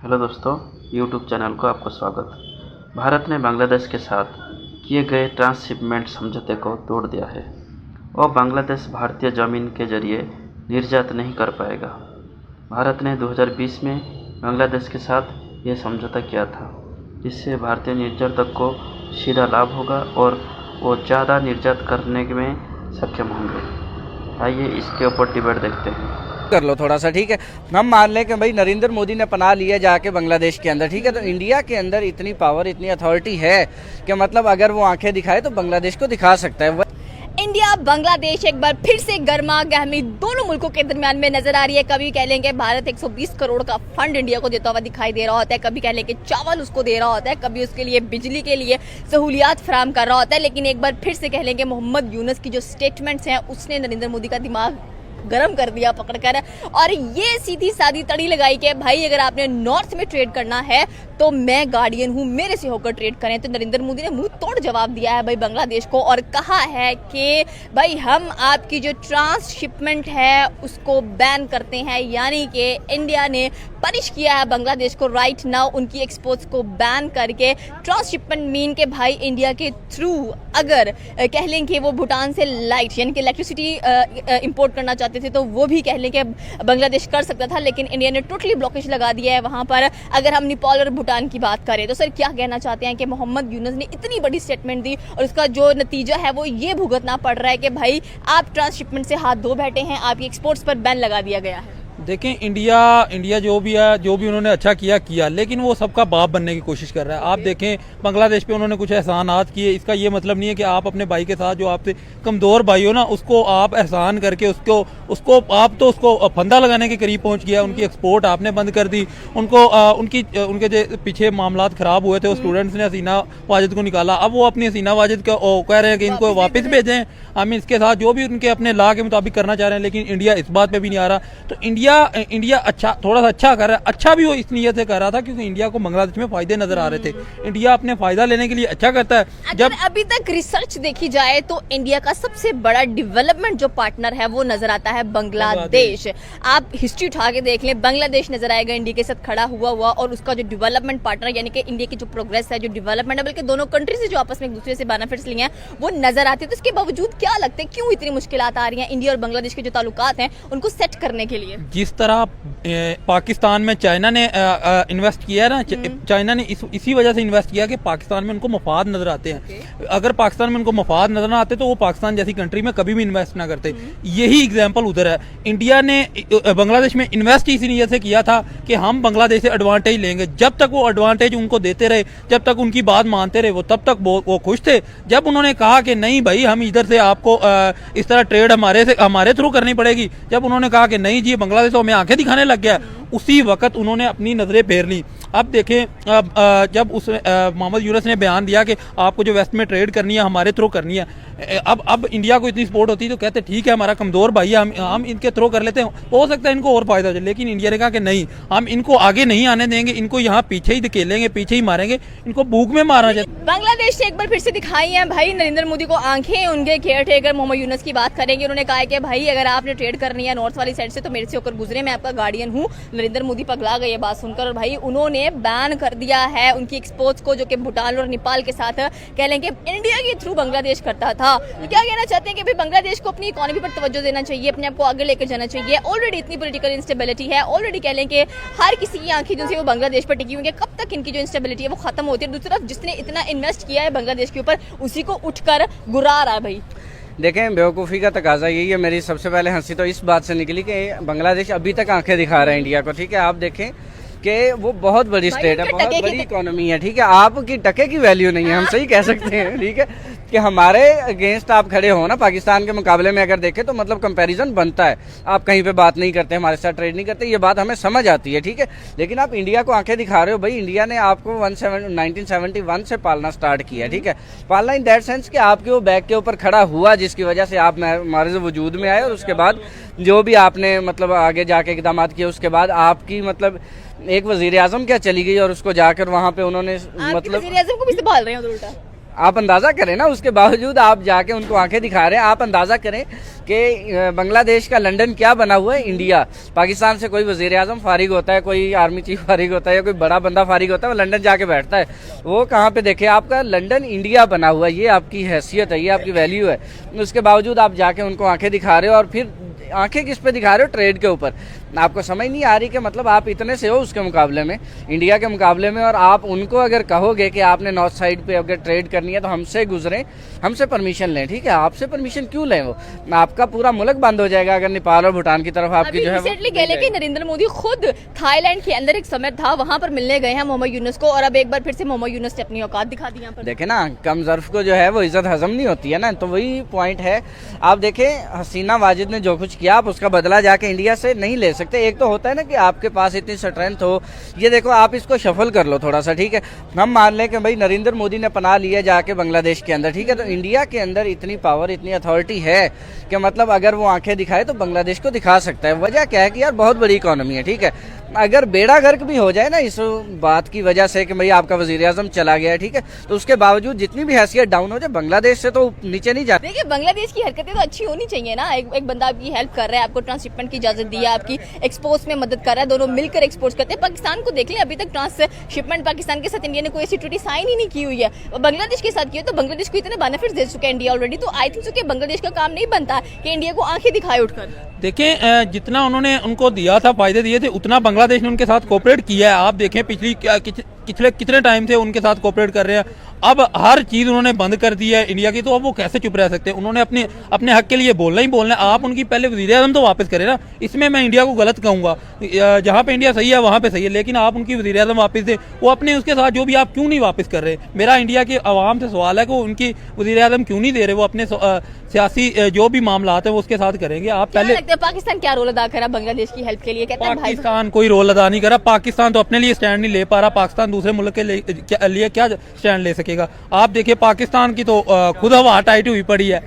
Hello दोस्तों, YouTube channel को आपका स्वागत। भारत ने बांग्लादेश के साथ किए गए ट्रांसशिपमेंट समझौते को तोड़ दिया है और बांग्लादेश भारतीय ज़मीन के जरिए निर्यात नहीं कर पाएगा। भारत ने 2020 में बांग्लादेश के साथ ये समझौता किया था, जिससे भारतीय निर्यातक को सीधा लाभ होगा और वो ज़्यादा निर्यात करने में सक्षम होंगे। आइए इसके ऊपर डिबेट देखते हैं। कर लो थोड़ा सा, ठीक है। हम मान लें कि भाई नरेंद्र मोदी ने पनाह लिया जाके बांग्लादेश के अंदर, ठीक है। तो इंडिया के अंदर इतनी पावर, इतनी अथॉरिटी है कि मतलब अगर वो आंखें दिखाए तो बांग्लादेश को दिखा सकता है। इंडिया बांग्लादेश एक बार फिर से गर्मा गर्मी दोनों मुल्कों के दरमियान में नजर आ रही है। कभी कह लेंगे भारत 120 करोड़ का फंड इंडिया को देता हुआ दिखाई दे रहा होता है, कभी कह लेंगे चावल उसको दे रहा होता है, कभी उसके लिए बिजली के लिए सहूलियात फराहम कर रहा होता है। लेकिन एक बार फिर से कह लेंगे मोहम्मद यूनुस की जो स्टेटमेंट्स हैं उसने नरेंद्र मोदी का दिमाग गरम कर दिया पकड़कर, और ये सीधी सादी तड़ी लगाई कि भाई अगर आपने नॉर्थ में ट्रेड करना है तो मैं गार्डियन हूं, मेरे से होकर ट्रेड करें। तो नरेंद्र मोदी ने मुंह तोड़ जवाब दिया है भाई बांग्लादेश को और कहा है कि भाई हम आपकी जो ट्रांसशिपमेंट है उसको बैन करते हैं। यानी कि इंडिया ने पनिश किया है बांग्लादेश को राइट नाउ उनकी एक्सपोर्ट्स को बैन करके। ट्रांसशिपमेंट मीन के भाई इंडिया के थ्रू अगर कह लें कि वो भूटान से लाइट यानी कि इलेक्ट्रिसिटी इंपोर्ट करना चाहते थे तो वो भी कह लें कि बांग्लादेश कर सकता था, लेकिन इंडिया ने टोटली ब्लॉकेज लगा दिया है वहां पर। अगर हम नेपाल और भूटान की बात करें तो सर क्या कहना चाहते हैं कि मोहम्मद यूनुस ने इतनी बड़ी स्टेटमेंट दी और उसका जो नतीजा है वो ये भुगतना पड़ रहा है कि भाई आप ट्रांसशिपमेंट से हाथ धो बैठे हैं, आपकी एक्सपोर्ट्स पर बैन लगा दिया गया है। देखें, इंडिया जो भी है, जो भी उन्होंने अच्छा किया, लेकिन वो सबका बाप बनने की कोशिश कर रहा है। आप देखें बांग्लादेश पे उन्होंने कुछ एहसानात किए, इसका ये मतलब नहीं है कि आप अपने भाई के साथ जो आपसे कमज़ोर भाई हो ना उसको आप एहसान करके उसको आप तो उसको फंदा लगाने के करीब पहुंच गया। उनकी एक्सपोर्ट आपने बंद कर दी, उनके जो पीछे मामलात ख़राब हुए थे वो स्टूडेंट्स ने हसीना वाजिद को निकाला। अब वो अपनी हसीना वाजिद कह रहे हैं कि इनको वापस भेजें, हम इसके साथ जो भी उनके अपने लॉ के मुताबिक करना चाह रहे हैं। लेकिन इंडिया इस बात पे भी नहीं आ रहा। तो इंडिया अच्छा, थोड़ा सा अच्छा कर रहा है। अच्छा भी वो इस नियत से कर रहा था क्योंकि इंडिया को बांग्लादेश में फायदे नजर आ रहे थे। इंडिया अपने फायदा लेने के लिए अच्छा करता है। जब अभी तक रिसर्च देखी जाए तो इंडिया का सबसे बड़ा डेवलपमेंट जो पार्टनर है वो नजर आता है बांग्लादेश। आप हिस्ट्री उठा के देख लें, बांग्लादेश नजर आएगा इंडिया के साथ खड़ा हुआ और उसका जो डेवलपमेंट पार्टनर यानी कि इंडिया की जो प्रोग्रेस है, जो डेवलपमेंट है, बल्कि दोनों कंट्री से जो आपस में एक दूसरे से बेनिफिट्स लिए हैं वो नजर आते हैं। तो इसके बावजूद क्या लगता है क्यों इतनी मुश्किलात आ रही हैं इंडिया और बांग्लादेश के जो ताल्लुकात हैं उनको सेट करने के लिए? जिस तरह पाकिस्तान में चाइना ने इन्वेस्ट किया ना, चाइना ने इसी वजह से इन्वेस्ट किया कि पाकिस्तान में उनको मफाद नजर आते हैं। अगर पाकिस्तान में उनको मफाद नजर ना आते तो वो पाकिस्तान जैसी कंट्री में कभी भी इन्वेस्ट ना करते। यही एग्जांपल उधर है। इंडिया ने बांग्लादेश में इन्वेस्ट इसी नीयत से किया था कि हम बांग्लादेश से एडवांटेज लेंगे। जब तक वो एडवांटेज उनको देते रहे, जब तक उनकी बात मानते रहे, वो तब तक वो खुश थे। जब उन्होंने कहा कि नहीं भाई हम इधर से आपको इस तरह ट्रेड हमारे थ्रू करनी पड़ेगी, जब उन्होंने कहा कि नहीं जी बांग्लादेश तो हमें आंखें दिखाने लग गया, उसी वक्त उन्होंने अपनी नजरें फेर ली। अब देखें, जब उस मोहम्मद यूनुस ने बयान दिया कि आपको जो वेस्ट में ट्रेड करनी है हमारे थ्रू करनी है, अब इंडिया को इतनी सपोर्ट होती तो कहते ठीक है हमारा कमजोर भाई है, हम इनके थ्रू कर लेते हैं, हो सकता है इनको और फायदा हो जाए। लेकिन इंडिया ने कहा कि नहीं, हम इनको आगे नहीं आने देंगे, इनको यहाँ पीछे ही धकेलेंगे, पीछे ही मारेंगे, इनको भूख में मारना चाहिए। बांग्लादेश ने एक बार फिर से दिखाई है भाई नरेंद्र मोदी को आंखें। उनके केयर टेकर मोहम्मद यूनुस की बात करेंगे, उन्होंने कहा कि भाई अगर आपने ट्रेड करनी है नॉर्थ वाली साइड से तो मेरे से होकर गुजरे, मैं आपका गार्डियन हूँ। नरेंद्र मोदी पगला गए बात सुनकर और भाई उन्होंने बैन कर दिया है उनकी एक्सपोर्ट्स को, जो कि भूटान और नेपाल के साथ कह लेंगे इंडिया के थ्रू बांग्लादेश करता था। तो क्या कहना चाहते हैं कि भाई बांग्लादेश को अपनी इकोनॉमी पर तवज्जो देना चाहिए, अपने आप को आगे लेकर जाना चाहिए। ऑलरेडी इतनी पॉलिटिकल इंस्टेबिलिटी है, ऑलरेडी कह लें कि हर किसी की आंखें जो वो बांग्लादेश पर टिकी हुई है, कब तक इनकी जो इंस्टेबिलिटी है वो खत्म होती है? दूसरी तरफ जिसने इतना इन्वेस्ट किया है बांग्लादेश के ऊपर उसी को उठकर गुरा रहा है। भाई देखें, बेवकूफ़ी का तकाजा यही है। मेरी सबसे पहले हंसी तो इस बात से निकली कि बांग्लादेश अभी तक आंखें दिखा रहा है इंडिया को, ठीक है। आप देखें कि वो बहुत बड़ी स्टेट है, बहुत बड़ी इकोनॉमी है, ठीक है। आपकी टके की वैल्यू नहीं है, हम सही कह सकते हैं, ठीक है, कि हमारे अगेंस्ट आप खड़े हो ना पाकिस्तान के मुकाबले में अगर देखें तो मतलब कंपैरिजन बनता है। आप कहीं पे बात नहीं करते, हमारे साथ ट्रेड नहीं करते, ये बात हमें समझ आती है, ठीक है। लेकिन आप इंडिया को आंखें दिखा रहे हो। भाई इंडिया ने आपको 1971 से पालना स्टार्ट किया, ठीक है। पालना इन दैट सेंस कि आपके वो बैग के ऊपर खड़ा हुआ, जिसकी वजह से आप हमारे वजूद में आए, और उसके बाद जो भी आपने मतलब आगे जाके इकदाम किए, उसके बाद आपकी मतलब एक वजीर आजम क्या चली गई और उसको जाकर वहाँ पे उन्होंने मतलब वजीर आजम को भी संभाल रहे हैं उल्टा। आप अंदाज़ा करें ना, उसके बावजूद आप जाके उनको आंखें दिखा रहे हैं। आप अंदाज़ा करें कि बांग्लादेश का लंदन क्या बना हुआ है। इंडिया पाकिस्तान से कोई वज़ीर आज़म फारिग होता है, कोई आर्मी चीफ फारिग होता है या कोई बड़ा बंदा फारिग होता है, वो लंदन जाके बैठता है। वो कहाँ पे देखे, आपका लंदन इंडिया बना हुआ है, ये आपकी हैसियत है, ये आपकी वैल्यू है। उसके बावजूद आप जाके उनको आंखें दिखा रहे हो, और फिर आंखें किस पे दिखा रहे हो, ट्रेड के ऊपर। आपको समझ नहीं आ रही कि मतलब आप इतने से हो उसके मुकाबले में, इंडिया के मुकाबले में, और आप उनको अगर कहोगे कि आपने नॉर्थ साइड पे अगर ट्रेड करनी है तो हमसे गुजरें, हमसे परमिशन लें, ठीक है। आपसे परमिशन क्यों लें, वो आपका पूरा मुल्क बंद हो जाएगा अगर नेपाल और भूटान की तरफ आपकी जो है। रिसेंटली कह लें कि नरेंद्र मोदी खुद थाईलैंड के अंदर एक समिट था, वहां पर मिलने गए हैं मोहम्मद यूनुस को, और अब एक बार फिर से मोहम्मद यूनुस ने अपनी औकात दिखा दी यहाँ पर। देखे ना, कम ज़र्फ को जो है वो इज्जत हजम नहीं होती है ना, तो वही पॉइंट है। आप देखें, हसीना वाजिद ने जो कुछ किया, आप उसका बदला जाके इंडिया से नहीं ले सकते। एक तो होता है ना कि आपके पास इतनी स्ट्रेंथ हो, ये देखो आप इसको शफल कर लो थोड़ा सा, ठीक है। हम मान लें कि भाई नरेंद्र मोदी ने पनाह लिया जाके बांग्लादेश के अंदर, ठीक है, तो इंडिया के अंदर इतनी पावर, इतनी अथॉरिटी है कि मतलब अगर वो आंखें दिखाए तो बांग्लादेश को दिखा सकता है। वजह क्या है कि यार बहुत बड़ी इकोनॉमी है, ठीक है। अगर बेड़ा गर्क भी हो जाए ना इस बात की वजह से कि भाई आपका वजीर आजम चला गया है, ठीक है, तो उसके बावजूद जितनी भी हैसियत डाउन हो जाए, बांग्लादेश से तो नीचे नहीं जाती। देखिए, बांग्लादेश की हरकतें तो अच्छी होनी चाहिए ना। एक बंदा आपकी हेल्प कर रहा है, आपको ट्रांसशिपमेंट की इजाजत दी है, आपकी एक्सपोर्ट में मदद कर रहा है, दोनों मिलकर एक्सपोर्ट करते हैं। पाकिस्तान को देख लें, अभी तक ट्रांसशिपमेंट पाकिस्तान के साथ इंडिया ने कोई ऐसी ट्रीटी साइन ही नहीं की हुई है, और बांग्लादेश के साथ की है, तो बांग्लादेश को इतने बेनिफिट्स दे चुके हैं इंडिया ऑलरेडी। तो आई थिंक कि बांग्लादेश का काम नहीं बनता कि इंडिया को आंखें दिखाए उठकर। देखें, जितना उन्होंने उनको दिया था, फायदे दिए थे, उतना बांग्लादेश ने उनके साथ कोऑपरेट किया है। आप देखें पिछले कितने टाइम से उनके साथ कोऑपरेट कर रहे हैं। अब हर चीज उन्होंने बंद कर दी है इंडिया की, तो अब वो कैसे चुप रह सकते हैं। उन्होंने अपने हक के लिए बोलना ही बोलना है। आप उनकी पहले वज़ीर आज़म तो वापस करें ना, इसमें मैं इंडिया को गलत कहूंगा। जहां पे इंडिया सही है वहां पे सही है, लेकिन आप उनकी वज़ीर आज़म वापस दे, वो अपने उसके साथ जो भी आप क्यों नहीं वापस कर रहे। मेरा इंडिया के अवाम से सवाल है कि वो उनकी वज़ीर आज़म क्यों नहीं दे रहे, वो अपने सियासी जो भी मामला है वो उसके साथ करेंगे। आप पहले पाकिस्तान क्या रोल अदा करा बांग्लादेश की हेल्प के लिए? कहते हैं पाकिस्तान कोई रोल अदा नहीं करा। पाकिस्तान तो अपने लिए स्टैंड नहीं ले पा रहा, पाकिस्तान दूसरे मुल्क के लिए क्या स्टैंड ले सकेगा। आप देखिए, पाकिस्तान की तो खुद हवा टाइट हुई पड़ी है।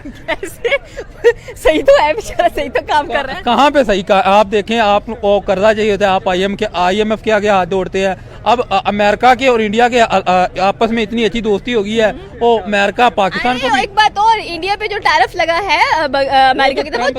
सही तो है बेचारा, सही तो काम कर रहा है। कहाँ पे सही का? आप देखें, आप कर्जा चाहिए होता है, आप IMF के आगे हाथ जोड़ते हैं। अब अमेरिका के और इंडिया के आपस में इतनी अच्छी दोस्ती हो गई है, वो अमेरिका पाकिस्तान को एक बात और, इंडिया पे जो टैरिफ लगा है अमेरिका की तरफ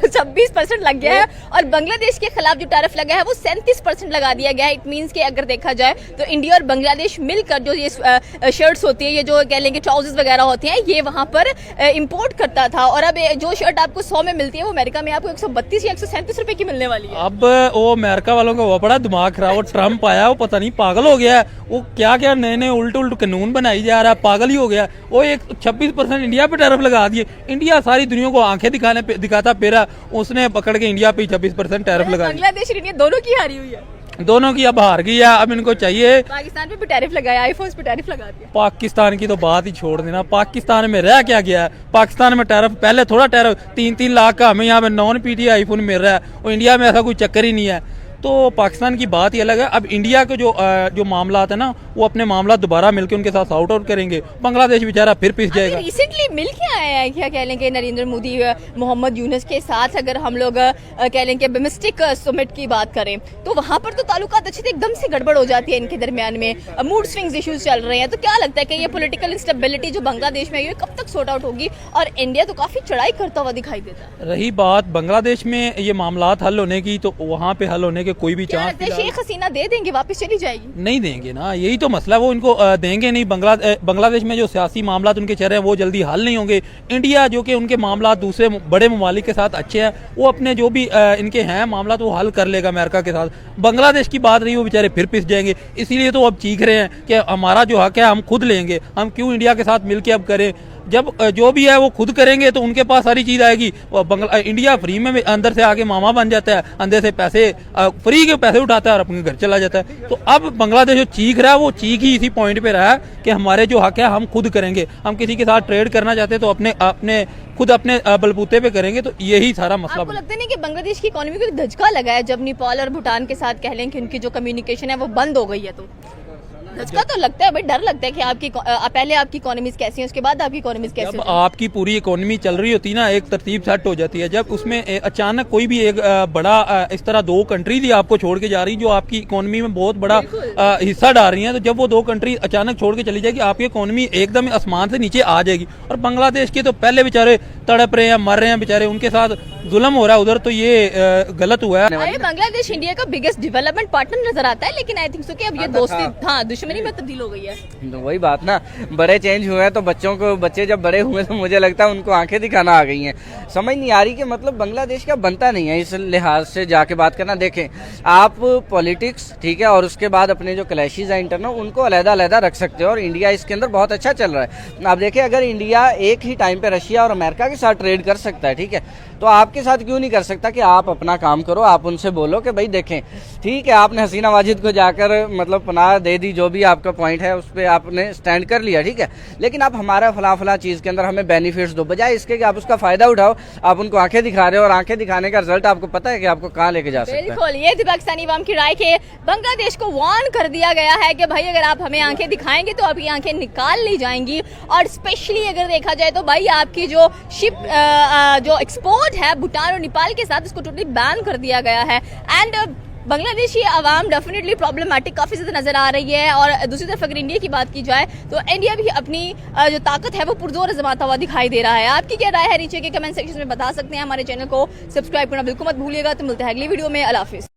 26% लग गया है, और बांग्लादेश के खिलाफ जो टैरिफ लगा है वो 37% लगा दिया गया है। इट मींस कि अगर देखा जाए तो इंडिया और बांग्लादेश मिलकर जो ये शर्ट्स होती है, ये जो कह लेंगे ट्राउजर्स वगैरह होते हैं, ये वहां पर इंपोर्ट करता था, और अब जो शर्ट आपको 100 में मिलती है वो अमेरिका में आपको 132 या 137 रुपए की मिलने वाली है। अब वो अमेरिका वालों का वो बड़ा दिमाग खराब, वो ट्रम्प आया, वो पता नहीं पागल हो गया है, वो क्या क्या नए उल्ट कानून बनाई जा रहा है, पागल ही हो गया। वो एक 26% इंडिया पे टैरिफ लगा दिए। इंडिया सारी दुनिया को आंखें दिखाता फिरा, उसने पकड़ के इंडिया पे 26% टैरिफ लगा दिया। बांग्लादेश और इंडिया दोनों की हारी हुई है, दोनों की अब हार गई है। अब इनको चाहिए, पाकिस्तान पे भी टैरिफ लगाया, आईफोन्स पे टैरिफ लगा दिया। पाकिस्तान की तो बात ही छोड़ देना। पाकिस्तान में रह क्या गया है? पाकिस्तान में टैरिफ पहले थोड़ा टैरिफ 3-3 लाख का हमें यहाँ पे नॉन PTI आईफोन मिल रहा है, और इंडिया में ऐसा कोई चक्कर ही नहीं है। तो पाकिस्तान की बात ही अलग है। अब इंडिया के जो मामला है ना, वो अपने मामला दोबारा मिलकर उनके साथ सॉर्ट आउट करेंगे। बांग्लादेश बेचारा फिर पिस जाएगा। रिसेंटली मिल के आए हैं, क्या कह लेंगे, नरेंद्र मोदी मोहम्मद यूनुस के साथ। अगर हम लोग कह लेंगे बिम्स्टेक समिट की बात करें तो वहां पर तो ताल्लुकात अच्छे थे, एकदम से गड़बड़ हो जाती है इनके दरमियान में, मूड स्विंग्स इश्यूज चल रहे हैं। तो क्या लगता है कि ये पॉलिटिकल इंस्टेबिलिटी जो बांग्लादेश में है, ये कब तक सॉर्ट आउट होगी? और इंडिया तो काफी चढ़ाई करता हुआ दिखाई देता है। रही बात बांग्लादेश में ये मामला हल होने की, तो वहाँ पे हल होने के कोई भी चांस शेख हसीना दे देंगे, वापस चली जाएगी? नहीं देंगे ना, यही तो मसला है। वो इनको देंगे नहीं। बांग्लादेश में जो सियासी मामला उनके चल रहे हैं वो जल्दी हल नहीं होंगे। इंडिया जो कि उनके मामला दूसरे बड़े ममालिक के साथ अच्छे हैं, वो अपने जो भी इनके हैं मामला तो वो हल कर लेगा अमेरिका के साथ। बांग्लादेश की बात रही, वो बेचारे फिर पिस जाएंगे। इसीलिए तो अब चीख रहे हैं कि हमारा जो हक है हम खुद लेंगे, हम क्यों इंडिया के साथ मिलकर अब करें। जब जो भी है वो खुद करेंगे तो उनके पास सारी चीज आएगी। इंडिया फ्री में अंदर से आके मामा बन जाता है, अंदर से पैसे फ्री के पैसे उठाता है और अपने घर चला जाता है। तो अब बांग्लादेश जो चीख रहा है वो चीख ही इसी पॉइंट पे रहा है कि हमारे जो हक है हम खुद करेंगे। हम किसी के साथ ट्रेड करना चाहते हैं तो अपने खुद अपने बलबूते पे करेंगे। तो यही सारा मसला। आपको लगता नहीं कि बांग्लादेश की इकोनॉमी को धचका लगा है जब नेपाल और भूटान के साथ कह लें कि उनकी जो कम्युनिकेशन है वो बंद हो गई है? तो उसका तो लगता है भाई, डर लगता है कि आपकी पहले आपकी इकोनॉमीज कैसी है, उसके बाद आपकी इकोनॉमीज कैसी जब है। आपकी पूरी इकोनॉमी चल रही होती है ना, एक तरतीब सेट हो जाती है, जब उसमें अचानक कोई भी एक बड़ा इस तरह दो कंट्रीज ही आपको छोड़ के जा रही जो आपकी इकोनॉमी में बहुत बड़ा हिस्सा डाल रही हैं, तो जब वो दो कंट्री अचानक छोड़ के चली जाएगी, आपकी इकोनॉमी एकदम आसमान से नीचे आ जाएगी। और बांग्लादेश के तो पहले बेचारे तड़प रहे हैं, मर रहे हैं बेचारे, उनके साथ जुल्म हो रहा है उधर, तो ये गलत हुआ है। अरे बांग्लादेश इंडिया का बिगेस्ट डेवलपमेंट पार्टनर नजर आता है, लेकिन आई थिंक सो कि अब ये दोस्ती हाँ दुश्मनी में तब्दील हो गई है। तो वही बात ना, बड़े चेंज हुए हैं तो बच्चे जब बड़े हुए तो मुझे लगता है उनको आंखें दिखाना आ गई हैं। समझ नहीं आ रही कि मतलब बांग्लादेश का बनता नहीं है इस लिहाज से जाके बात करना। देखें आप पॉलिटिक्स ठीक है, और उसके बाद अपने जो क्लैशेज हैं इंटरनल उनको अलग-अलग रख सकते हो, और इंडिया इसके अंदर बहुत अच्छा चल रहा है। आप देखें अगर इंडिया एक ही टाइम पे रशिया और अमेरिका के साथ ट्रेड कर सकता है ठीक है, तो आपके साथ क्यों नहीं कर सकता कि आप अपना काम करो, आप उनसे बोलो कि भाई देखें ठीक है आपने हसीना वाजिद को जाकर मतलब पनाह दे दी, जो भी आपका पॉइंट है उस पर आपने स्टैंड कर लिया ठीक है, लेकिन आप हमारा फला चीज़ के अंदर हमें बेनिफिट्स दो, बजाय इसके कि आप उसका फायदा उठाओ। आप उनको आंखें दिखा रहे हो और आंखें दिखाने का रिजल्ट आपको पता है कि आपको कहाँ लेके जा सकता है। बिल्कुल, ये थी पाकिस्तानी अवाम की राय के बांग्लादेश को वार्न कर दिया गया है कि भाई अगर आप हमें आंखें दिखाएंगे तो आपकी आंखें निकाल ली जाएंगी। और स्पेशली अगर देखा जाए तो भाई आपकी जो शिप जो एक्सपोर्ट है भूटान और नेपाल के साथ, उसको टोटली बैन कर दिया गया है। And Bangladeshi Awam definitely problematic काफ़ी ज़्यादा नज़र आ रही है। और दूसरी तरफ अगर इंडिया की बात की जाए तो इंडिया भी अपनी जो ताकत है वो पुरजोर आजमाता हुआ दिखाई दे रहा है। आपकी क्या राय है नीचे के कमेंट सेक्शन में बता सकते हैं। हमारे चैनल को सब्सक्राइब करना बिल्कुल मत भूलिएगा। तो मिलते हैं अगली वीडियो में। अल्लाह हाफिज़।